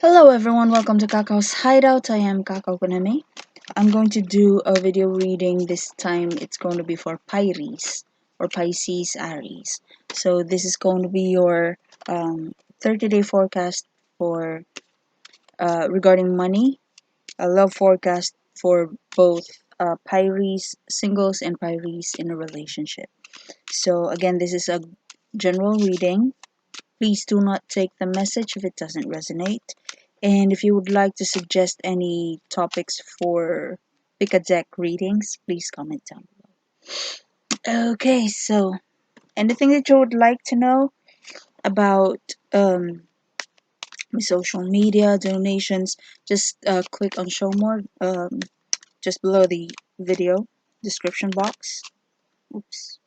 Hello everyone, welcome to KAKAU'S Hideout. I am KAKAU. I'm going to do a video reading. This time it's going to be for Piries or Pisces Aries. So this is going to be your 30-day forecast for regarding money, a love forecast for both Piries singles and Piries in a relationship. So again, this is a general reading. Please do not take the message if it doesn't resonate. And if you would like to suggest any topics for pick a deck readings, please comment down below. Okay, so anything that you would like to know about social media, donations, just click on show more just below the video description box. Oops.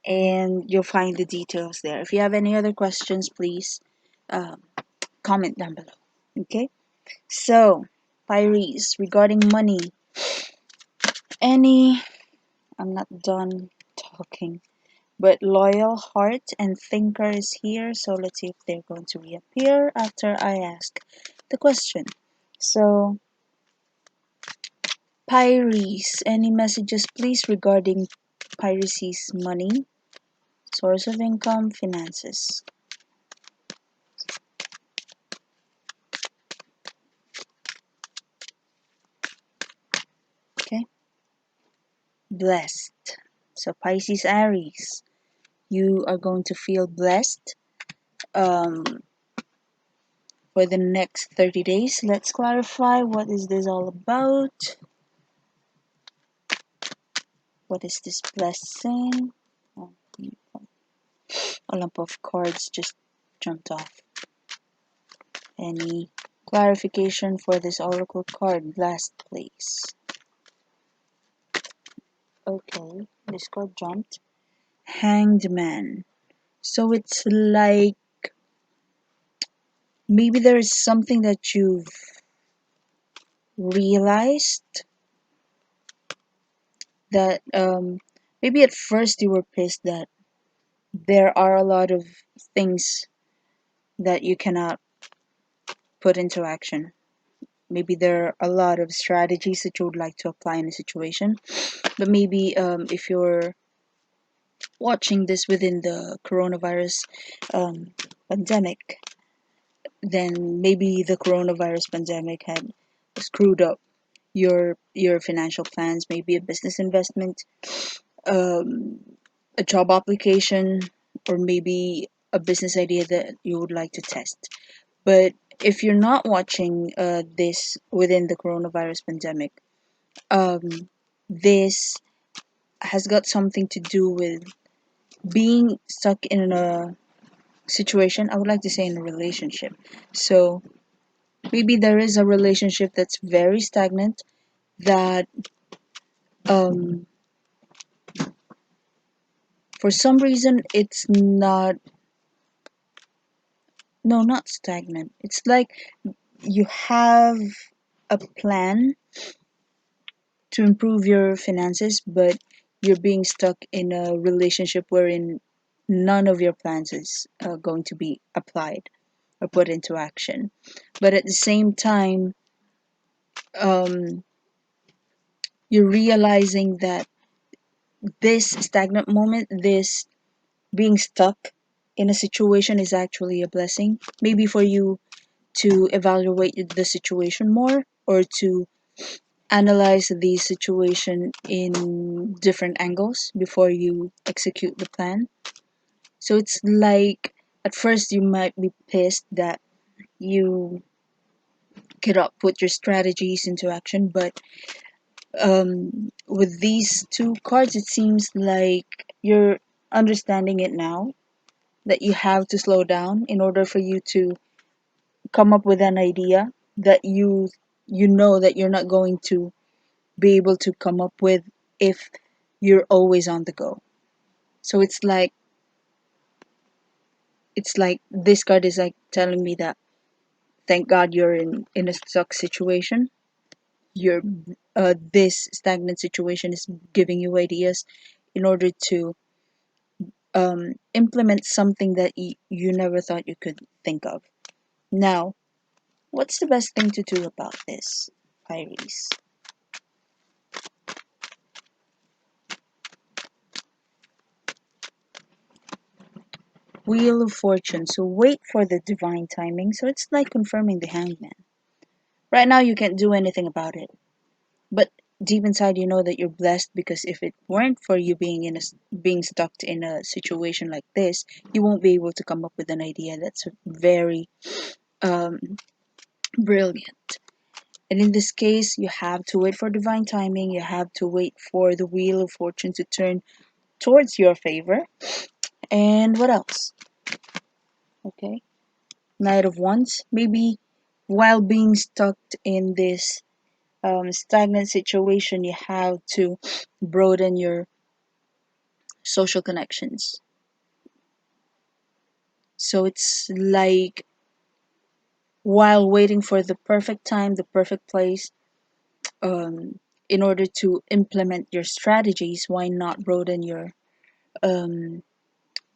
And you'll find the details there. If you have any other questions, please um, comment down below. Okay, so Piries, regarding money, I'm not done talking, but loyal heart and thinker is here, so let's see if they're going to reappear after I ask the question. So Piries, any messages please regarding Piries' money, source of income, finances. Okay, blessed. So Pisces Aries, you are going to feel blessed um, for the next 30 days. Let's clarify, what is this all about? What is this blessing? Oh, a lump of cards just jumped off. Any clarification for this oracle card? Last, please. Okay, this card jumped. Hanged Man. So it's like maybe there is something that you've realized that maybe at first you were pissed that there are a lot of things that you cannot put into action. Maybe there are a lot of strategies that you would like to apply in a situation, but maybe if you're watching this within the coronavirus um, pandemic, then maybe the coronavirus pandemic had screwed up your financial plans, maybe a business investment, um, a job application, or maybe a business idea that you would like to test. But if you're not watching this within the coronavirus pandemic, this has got something to do with being stuck in a situation. I would like to say in a relationship. So maybe there is a relationship that's very stagnant that um, for some reason it's not, no, not stagnant. It's like you have a plan to improve your finances, but you're being stuck in a relationship wherein none of your plans is going to be applied or put into action. But at the same time, um, you're realizing that this stagnant moment, this being stuck in a situation is actually a blessing. Maybe for you to evaluate the situation more or to analyze the situation in different angles before you execute the plan. So it's like at first you might be pissed that you cannot put your strategies into action, but with these two cards, it seems like you're understanding it now that you have to slow down in order for you to come up with an idea that you know that you're not going to be able to come up with if you're always on the go. So it's like this card is like telling me that thank God you're in a stuck situation. You're this stagnant situation is giving you ideas in order to implement something that you never thought you could think of. Now, What's the best thing to do about this, Piries? Wheel of Fortune. So wait for the divine timing. So it's like confirming the hangman. Right now, you can't do anything about it. But deep inside, you know that you're blessed because if it weren't for you being stuck in a situation like this, you won't be able to come up with an idea that's very um, brilliant. And in this case, you have to wait for divine timing. You have to wait for the wheel of fortune to turn towards your favor. And what else? Okay, Knight of Wands. Maybe while being stuck in this stagnant situation, you have to broaden your social connections. So it's like while waiting for the perfect time, the perfect place, um, in order to implement your strategies, why not broaden um,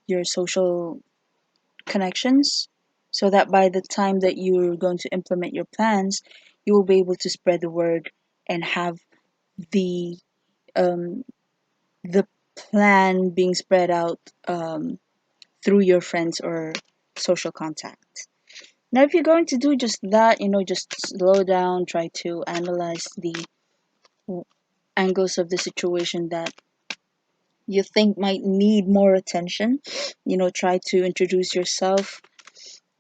your social connections so that by the time that you're going to implement your plans, you will be able to spread the word and have the um, the plan being spread out through your friends or social contacts. Now, if you're going to do just that, just slow down, try to analyze the angles of the situation that you think might need more attention. Try to introduce yourself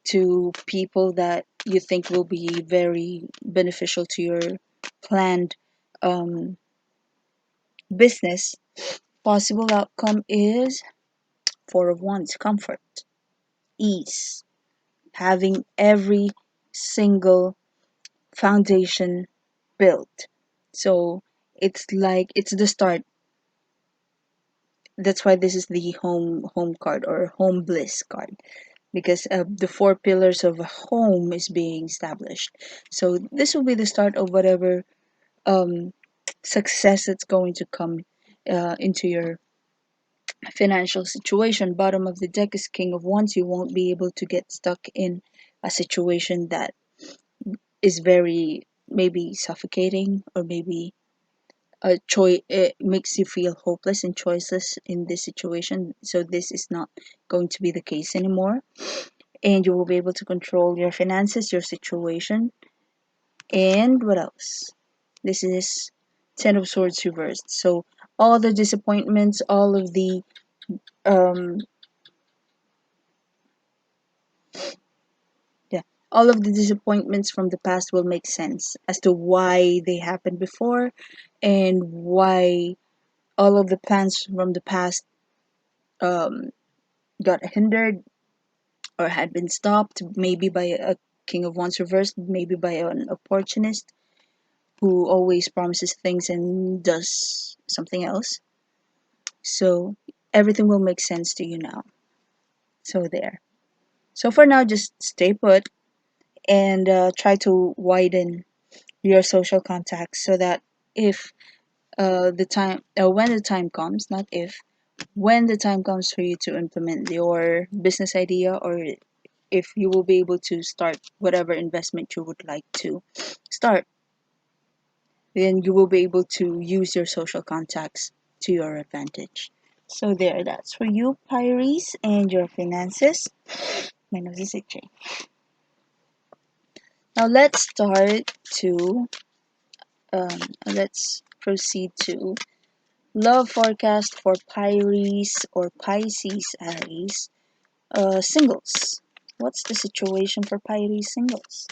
to people that you think will be very beneficial to your planned um, business. Possible outcome is Four of Wands, comfort, ease, having every single foundation built. So it's like it's the start. That's why this is the home card or home bliss card because the four pillars of a home is being established. So this will be the start of whatever um, success that's going to come into your financial situation. Bottom of the deck is King of Wands. You won't be able to get stuck in a situation that is very maybe suffocating or maybe a choice. It makes you feel hopeless and choiceless in this situation. So this is not going to be the case anymore, and you will be able to control your finances, your situation, and what else? This is Ten of Swords reversed. So all the disappointments, um yeah, all of the disappointments from the past will make sense as to why they happened before and why all of the plans from the past um got hindered or had been stopped, maybe by a King of Wands reversed, maybe by an opportunist who always promises things and does something else. So everything will make sense to you now. So there. So for now, just stay put and try to widen your social contacts so that if when the time comes, not if, when the time comes for you to implement your business idea or if you will be able to start whatever investment you would like to start, then you will be able to use your social contacts to your advantage. So there, that's for you, Piries, and your finances. My nose is itchy. Now let's proceed to love forecast for Piries or Pisces Aries singles. What's the situation for Piries singles?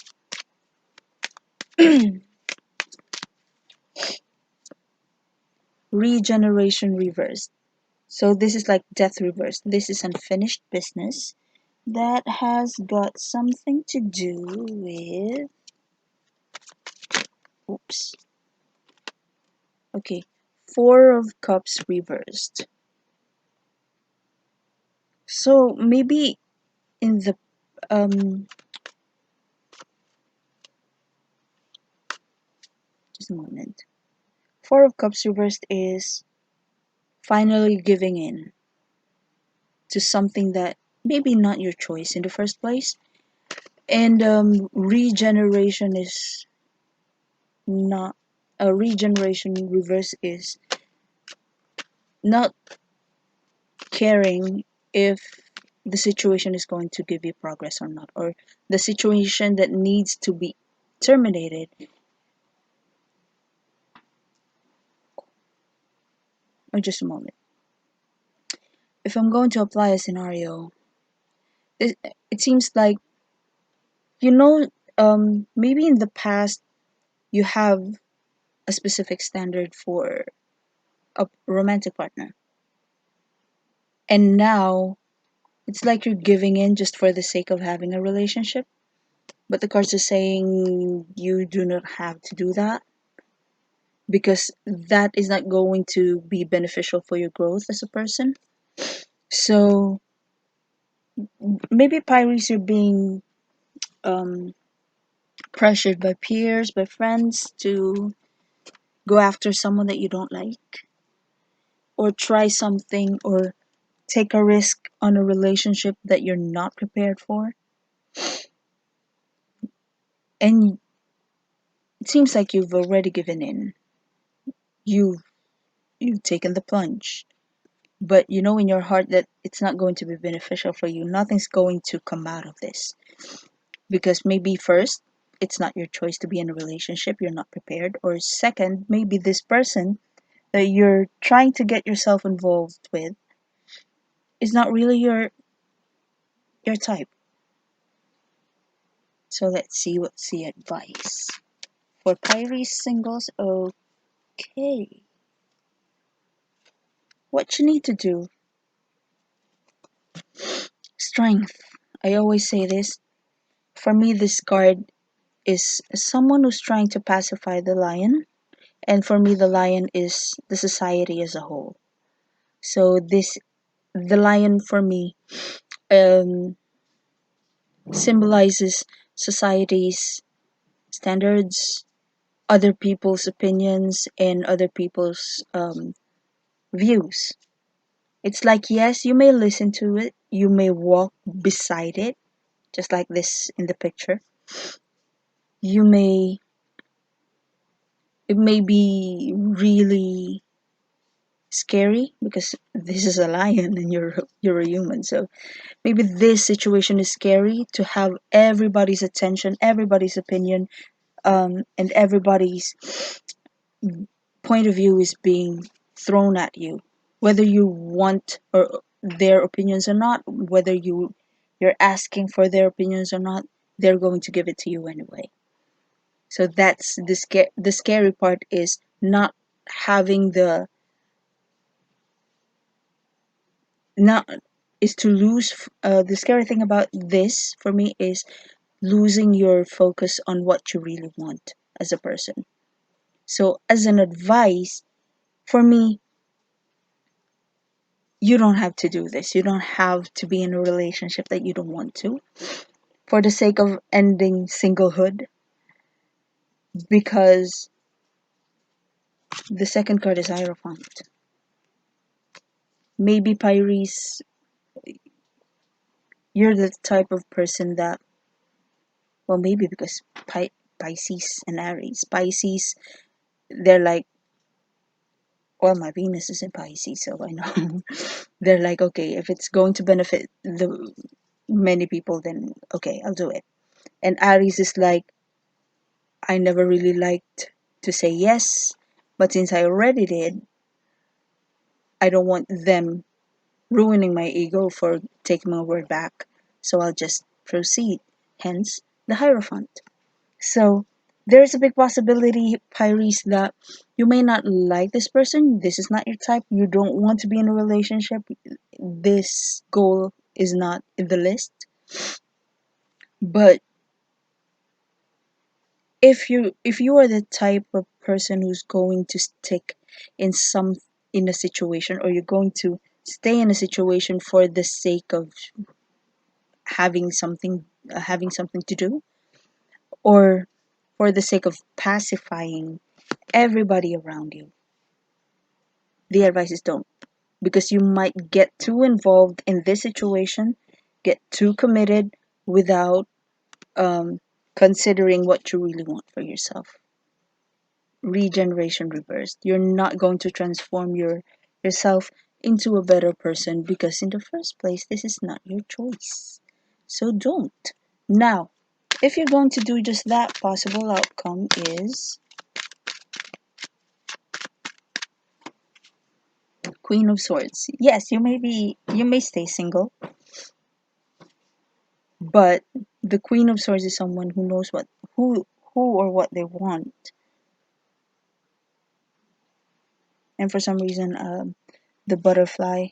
Regeneration reversed. So this is like death reversed. This is unfinished business that has got something to do with oops. Okay. Four of Cups reversed. So maybe in the um just a moment. Four of Cups reversed is finally giving in to something that maybe not your choice in the first place And regeneration is not a regeneration reverse is not caring if the situation is going to give you progress or not, or the situation that needs to be terminated. Or just a moment. If I'm going to apply a scenario, it, it seems like, you know, maybe in the past you have a specific standard for a romantic partner, and now it's like you're giving in just for the sake of having a relationship. But the cards are saying you do not have to do that, because that is not going to be beneficial for your growth as a person. So maybe Pyres, you're being um, pressured by peers, by friends to go after someone that you don't like, or try something, or take a risk on a relationship that you're not prepared for. And it seems like you've already given in. You've you've taken the plunge. But you know in your heart that it's not going to be beneficial for you. Nothing's going to come out of this. Because maybe first, it's not your choice to be in a relationship, you're not prepared. Or second, maybe this person that you're trying to get yourself involved with is not really your type. So let's see what's the advice. For Pisces singles, okay. What you need to do, strength. I always say this. For me, this card is someone who's trying to pacify the lion. And for me, the lion is the society as a whole. So the lion for me um, symbolizes society's standards, other people's opinions, and other people's views. It's like, yes, you may listen to it, you may walk beside it, just like this in the picture. You may, it may be really scary because this is a lion and you're a human. So maybe this situation is scary to have everybody's attention, everybody's opinion, and everybody's point of view is being thrown at you, whether you want or their opinions or not, whether you're asking for their opinions or not, they're going to give it to you anyway. So that's the scary part is not having the not is to lose the scary thing about this for me is losing your focus on what you really want as a person. So as an advice for me, you don't have to do this. You don't have to be in a relationship that you don't want to for the sake of ending singlehood, because the second card is Hierophant. Maybe Pyres, you're the type of person that, well, maybe because Pisces and Aries. Pisces, they're like, well, my Venus is in Pisces, so I know. They're like, okay, if it's going to benefit the many people, then okay, I'll do it. And Aries is like, I never really liked to say yes, but since I already did, I don't want them ruining my ego for taking my word back, so I'll just proceed. Hence, the Hierophant. So, there's a big possibility, Pyres, that you may not like this person. This is not your type. You don't want to be in a relationship. This goal is not in the list. But if you are the type of person who's going to stick in some in a situation, or you're going to stay in a situation for the sake of having something to do, or for the sake of pacifying everybody around you, the advice is don't, because you might get too involved in this situation, get too committed without um, considering what you really want for yourself. Regeneration reversed. You're not going to transform yourself into a better person because in the first place this is not your choice. So don't. Now, if you're going to do just that, possible outcome is Queen of Swords. Yes, you may stay single, but the Queen of Swords is someone who knows who or what they want. And for some reason, the butterfly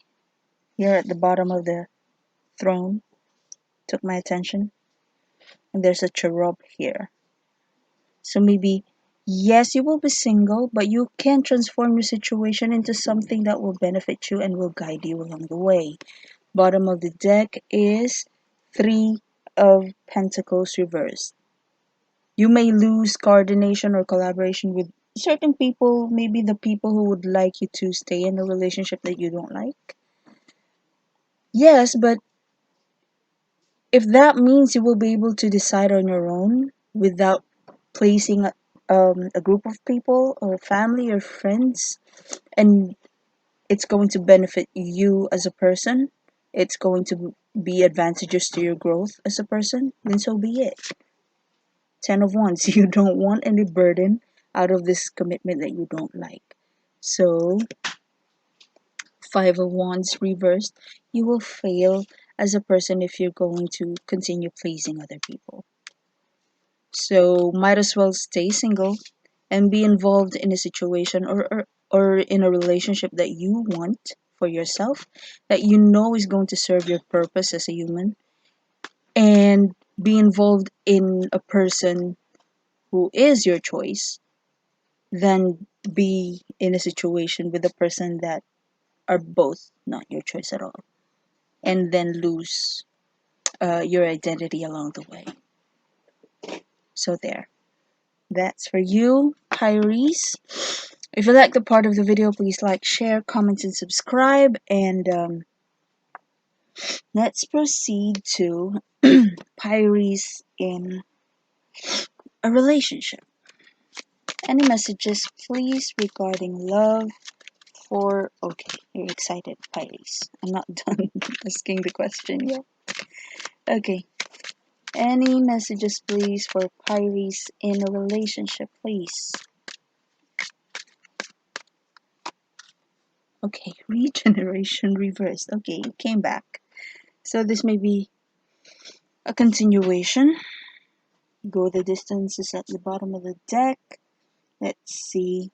here at the bottom of the throne took my attention, and there's a cherub here. So maybe, yes, you will be single, but you can transform your situation into something that will benefit you and will guide you along the way. Bottom of the deck is Three of Pentacles reversed. You may lose coordination or collaboration with certain people, maybe the people who would like you to stay in a relationship that you don't like. Yes, but if that means you will be able to decide on your own without placing a group of people or family or friends, and it's going to benefit you as a person, it's going to be advantageous to your growth as a person, then so be it. 10 of Wands, you don't want any burden out of this commitment that you don't like. So 5 of Wands reversed, you will fail as a person if you're going to continue pleasing other people. So might as well stay single and be involved in a situation or in a relationship that you want for yourself, that you know is going to serve your purpose as a human, and be involved in a person who is your choice than be in a situation with a person that are both not your choice at all, and then lose your identity along the way. So there. That's for you, Piries. If you like the part of the video, please like, share, comment, and subscribe. And let's proceed to Piries in a relationship. Any messages, please, regarding love for... Okay, you're excited, Piries. I'm not done asking the question yet. Okay. Any messages, please, for Piries in a relationship, please. Okay, regeneration reversed. Okay, it came back. So this may be a continuation. Go the distance is at the bottom of the deck. Let's see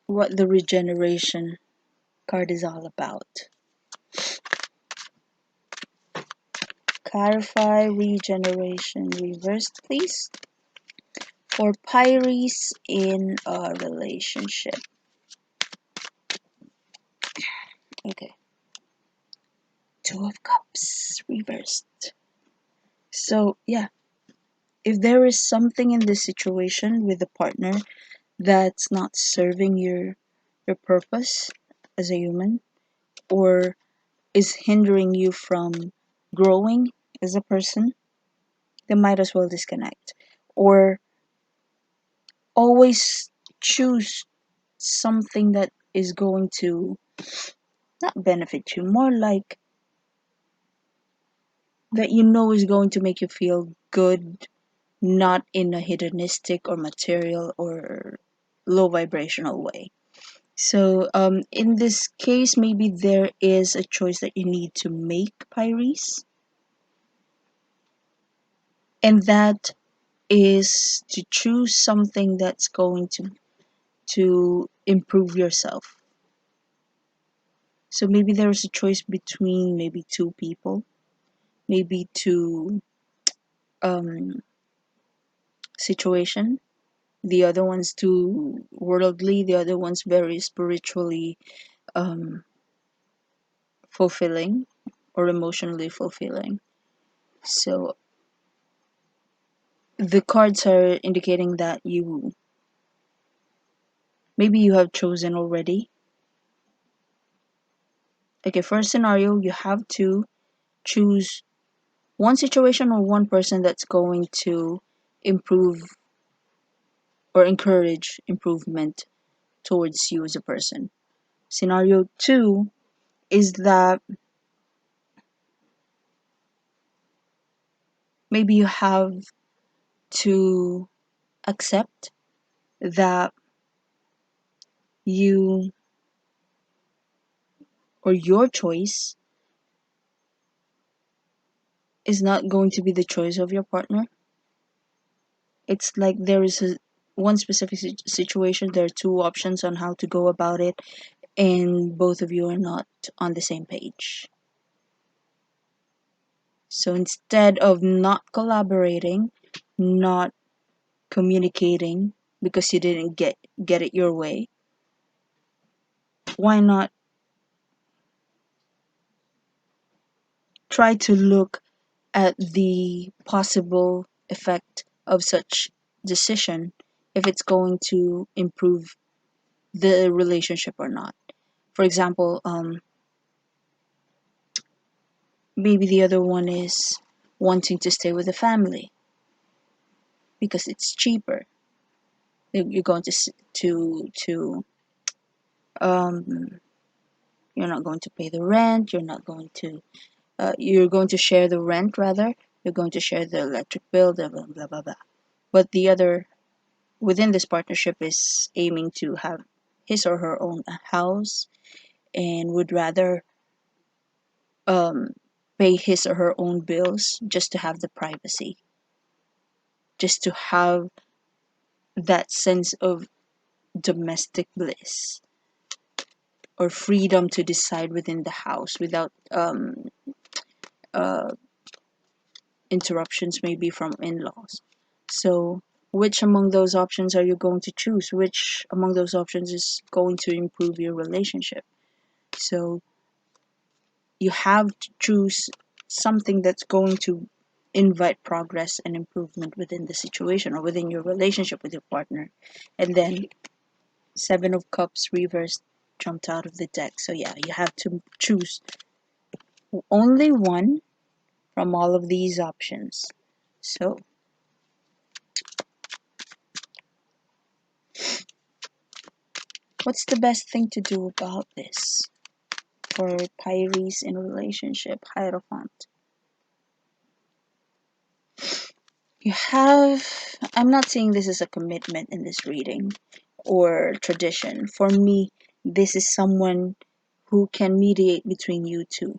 what the regeneration card is all about. Clarify regeneration reversed, please. For Piries in a relationship. Okay. 2 of Cups reversed. So yeah, if there is something in this situation with a partner that's not serving your purpose as a human, or is hindering you from growing as a person, then might as well disconnect. Or always choose something that is going to not benefit you, more like that you know is going to make you feel good, not in a hedonistic or material or low vibrational way. So in this case, maybe there is a choice that you need to make, Piries, and that is to choose something that's going to improve yourself. So maybe there's a choice between maybe 2 people, maybe 2 um, situation. The other one's too worldly, the other one's very spiritually um, fulfilling or emotionally fulfilling. So the cards are indicating that maybe you have chosen already. Okay, first scenario, you have to choose one situation or one person that's going to improve or encourage improvement towards you as a person. Scenario two is that maybe you have to accept that you or your choice is not going to be the choice of your partner. It's like there is one specific situation, there are two options on how to go about it, and both of you are not on the same page. So instead of not collaborating, not communicating because you didn't get it your way, why not try to look at the possible effect of such decision, if it's going to improve the relationship or not. For example, maybe the other one is wanting to stay with the family because it's cheaper. You're going to um, you're not going to pay the rent. You're going to share the rent rather. You're going to share the electric bill. Blah blah blah blah blah. But the other within this partnership is aiming to have his or her own house and would rather um, pay his or her own bills just to have the privacy, just to have that sense of domestic bliss or freedom to decide within the house without uh, interruptions, maybe from in laws. So, which among those options are you going to choose? Which among those options is going to improve your relationship? So, you have to choose something that's going to invite progress and improvement within the situation or within your relationship with your partner. And then Seven of Cups reversed jumped out of the deck. So yeah, you have to choose only one from all of these options. So what's the best thing to do about this for Piries in a relationship, Hierophant? You have, I'm not saying this is a commitment in this reading or tradition. For me, this is someone who can mediate between you two.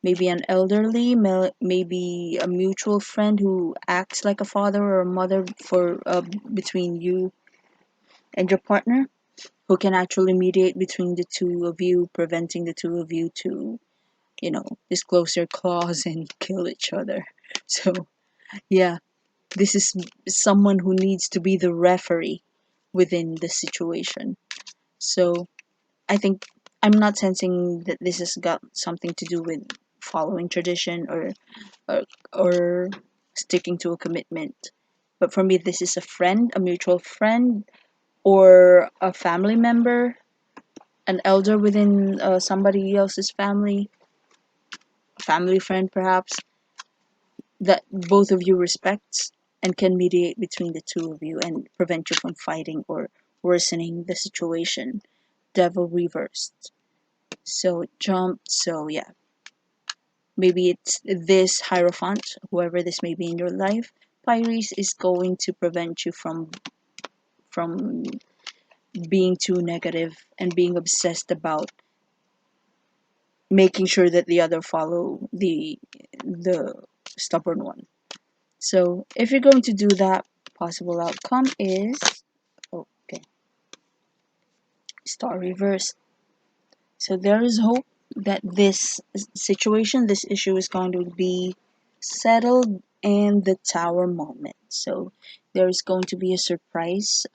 Maybe an elderly, maybe a mutual friend who acts like a father or a mother for between you and your partner, who can actually mediate between the two of you, preventing the two of you to, disclose your claws and kill each other. So, yeah, this is someone who needs to be the referee within the situation. So, I think I'm not sensing that this has got something to do with following tradition or, or sticking to a commitment. But for me, this is a friend, a mutual friend, or a family member, an elder within somebody else's family friend perhaps, that both of you respects and can mediate between the two of you and prevent you from fighting or worsening the situation. Devil reversed. So jumped. So yeah, maybe it's this Hierophant, whoever this may be in your life. Piries is going to prevent you from being too negative and being obsessed about making sure that the other follow the stubborn one. So if you're going to do that, possible outcome is okay, star reverse. So there is hope that this situation, this issue is going to be settled in the tower moment. So there's going to be a surprise,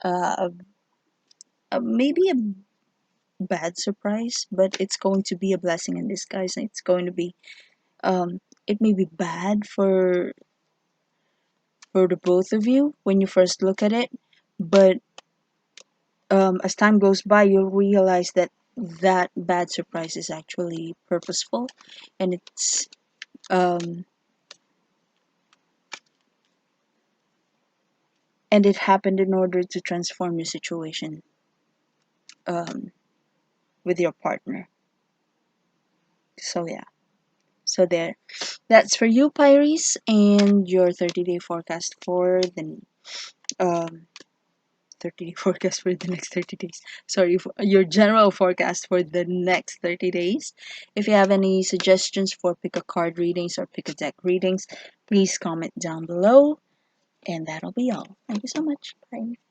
maybe a bad surprise, but it's going to be a blessing in disguise. It's going to be, it may be bad for the both of you when you first look at it, but as time goes by, you'll realize that that bad surprise is actually purposeful, and it's um, and it happened in order to transform your situation um, with your partner. So yeah, so there. That's for you, Pyres, and your 30-day forecast for the um 30-day forecast for the next 30 days. Sorry, your general forecast for the next 30 days. If you have any suggestions for pick a card readings or pick a deck readings, please comment down below. And that'll be all. Thank you so much. Bye.